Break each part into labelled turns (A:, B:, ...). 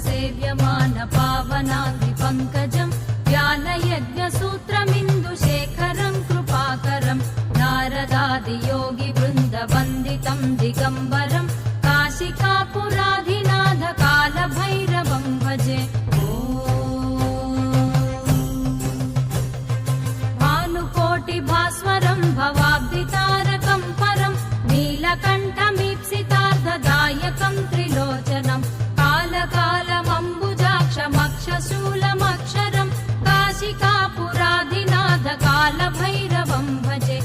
A: सेव्यमान पावनाद्रि पङ्कजं ज्ञानयज्ञसूत्रमिन्दुशेखरं कृपाकरं नारदादियोगी वृन्दवन्दितं दिगम्बरं काशिकापुराधिनाथ कालभैरवं भजे। भानुकोटिभास्वरं भवाब्धितारकं परं नीलकण्ठमीप्सितार्थदायकं त्रिलोचनं कालमम्बुजाक्षमक्षशूलमक्षरं काशिकापुराधिनाथ कालभैरवं भजे।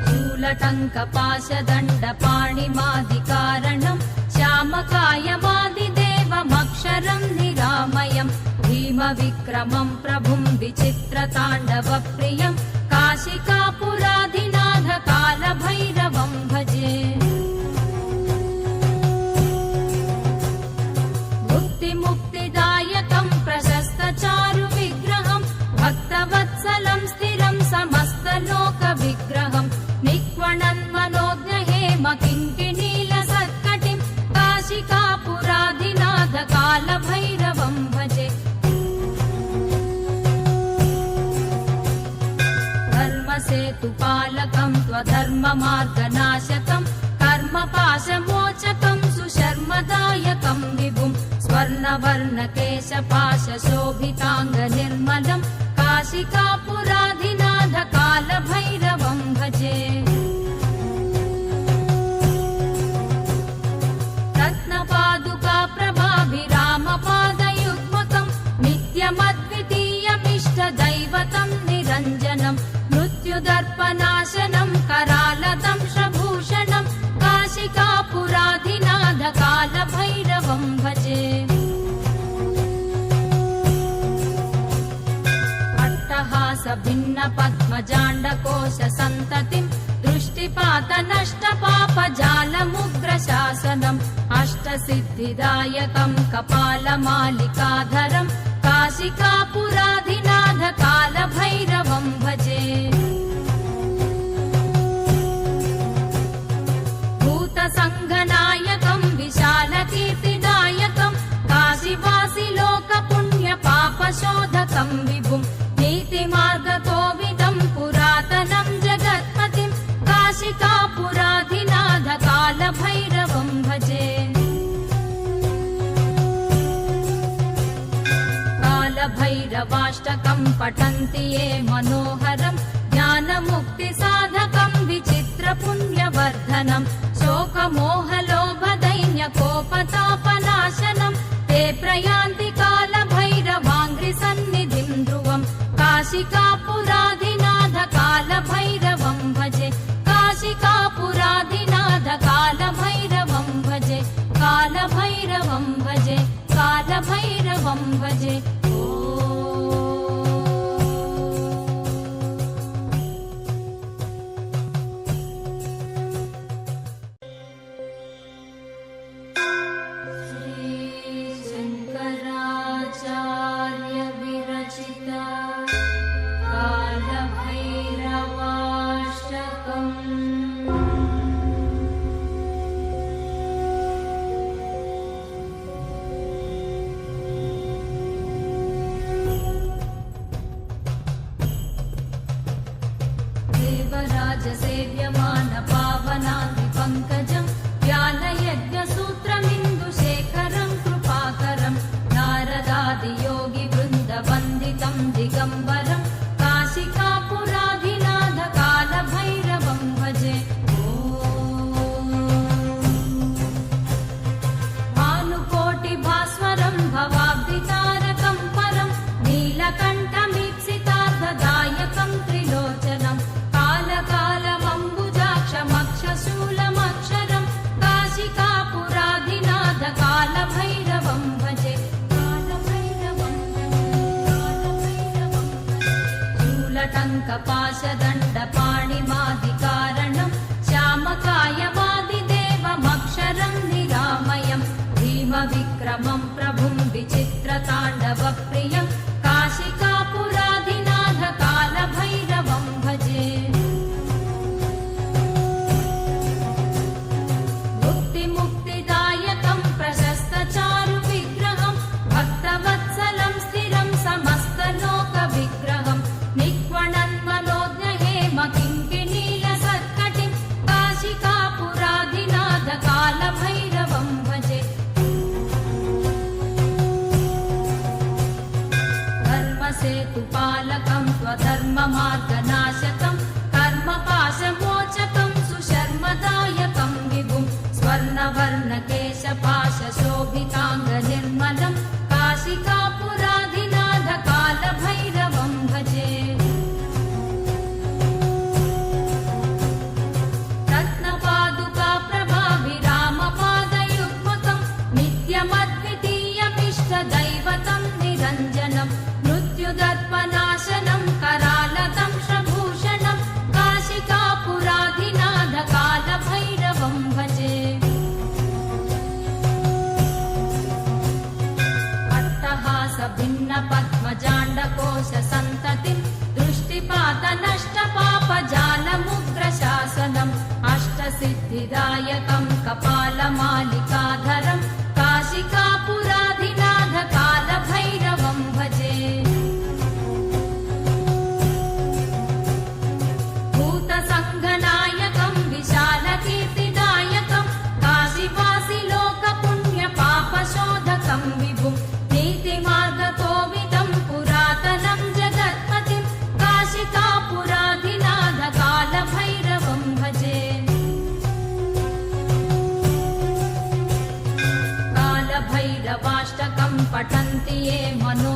A: शूलटङ्कपाशदण्डपाणिमादिकारणं श्यामकायमादिदेवमक्षरं निरामयं भीमविक्रमं प्रभुं विचित्रताण्डवप्रियं काशिकापुराधिनाथ कालभैरवं भजे। मुक्तिदायकं प्रशस्तचारुविग्रहं भक्तवत्सलं स्थिरं समस्तलोकविग्रहं निक्वणन्मनोज्ञहेमकिङ्किणीलसत्कटिं काशिकापुराधिनाथ कालभैरवं भजे। धर्मसेतुपालकं त्वधर्ममार्गनाशकं कर्मपाशमोचकं सुशर्मदायकं विभुं स्वर्णवर्णकेशपाशशोभिताङ्गनिर्मलं काशिकापुराधिनाथ कालभैरवं भजे। रत्नपादुकाप्रभाभिरामपादयुग्मकं नित्यमद्वितीयमिष्टदैवतं निरञ्जनं मृत्युदर्पनाशनं करालदंशभूषणं काशिकापुराधिनाथ कालभैरवं भजे। अट्टहासभिन्नपद्मजाण्डकोशसन्ततिं दृष्टिपातनष्टपापजालमुग्रशासनम् अष्टसिद्धिदायकं कपालमालिकाधरं काशिकापुराधिनाथ कालभैरवं भजे। भूतसङ्घनायकं विशालकीर्तिदायकं काशीवासिलोकपुण्यपापशोधकं विभुं नीतिमार्गकोविदं पुरातनं जगत्पतिं काशिकापुराधिनाथ कालभैरवं भजे। कालभैरवाष्टकं पठन्ति ये मनोहरं ज्ञानमुक्तिसाधकं विचित्रपुण्यवर्धनं शोकमोहलोभदैन्यकोपतापनाशनं ते प्रयान्ति कालभैरवाङ्घ्रिसन्निधिं ध्रुवं काशिकापुराधिनाथ कालभैरवं भजे। काशिकापुराधिनाथ कालभैरवं भजे। कालभैरवं भजे। कालभैरवं भजे। सेव्यमान पावनाद्रि पङ्कजं ज्ञानयज्ञसूत्रमिन्दुशेखरं कृपाकरं नारदादियोगी वृन्दवन्दितं दिगम्बरं काशिकापुराधिनाथ कालभैरवं भजे। भानुकोटिभास्वरं भवाब्धितारकं परं नीलकण्ठमीप्सितार्थदायकं त्रिलोचनं कालका कपाशदण्डपाणिमादिकारणं श्यामकायवादिदेवमक्षरं निरामयं भीमविक्रमं प्रभुं विचित्रताण्डवप्रियं काशिकापुराधिनाथ कालभैरवं भजे मुक्तिदायकं प्रशस्तचारुविग्रहं भक्तवत्सलं स्थिरं समस्तलोकविग्रहं निक्वणन्मनोज्ञहेम किङ्किणीलसत्कटिं काशिकापुराधिनाथ कालभैरवं भजे धर्मसेतुपालकं स्वधर्ममार्गनाशकं कर्मपाशमोचकं सुशर्मदायकं विभुं स्वर्णवर्णकेशपाशशोभिताङ्गनिर्मलं काशिकापुराधिनाथ कालभैरवं भजे रत्नपादुकाप्रभाभिरामपादयुग्मकं नित्यमद्वितीयमिष्टदैवतं निरञ्जनं मृत्युदर्पनाशनं करालतं श्रभूषणं काशिकापुराधिनाथ कालभैरवं भजे अट्टहासभिन्नपद्मजाण्डकोशसन्ततिं दृष्टिपातनष्टपापजालमुग्रशासनम् अष्टसिद्धिदायकं कपालमालिकाधरं काशिकापुराधिनाथ कालभैरवं भजे भूतसङ्घनायकं विशालकीर्तिदायकं काशीवासि लोकपुण्यपापशोधकं विभुं नीतिमार्गकोविदं पुरातनं जगत्पतिं काशिकापुराधिनाथ कालभैरवं भजे कालभैरवाष्टकं पठन्ति ये मनो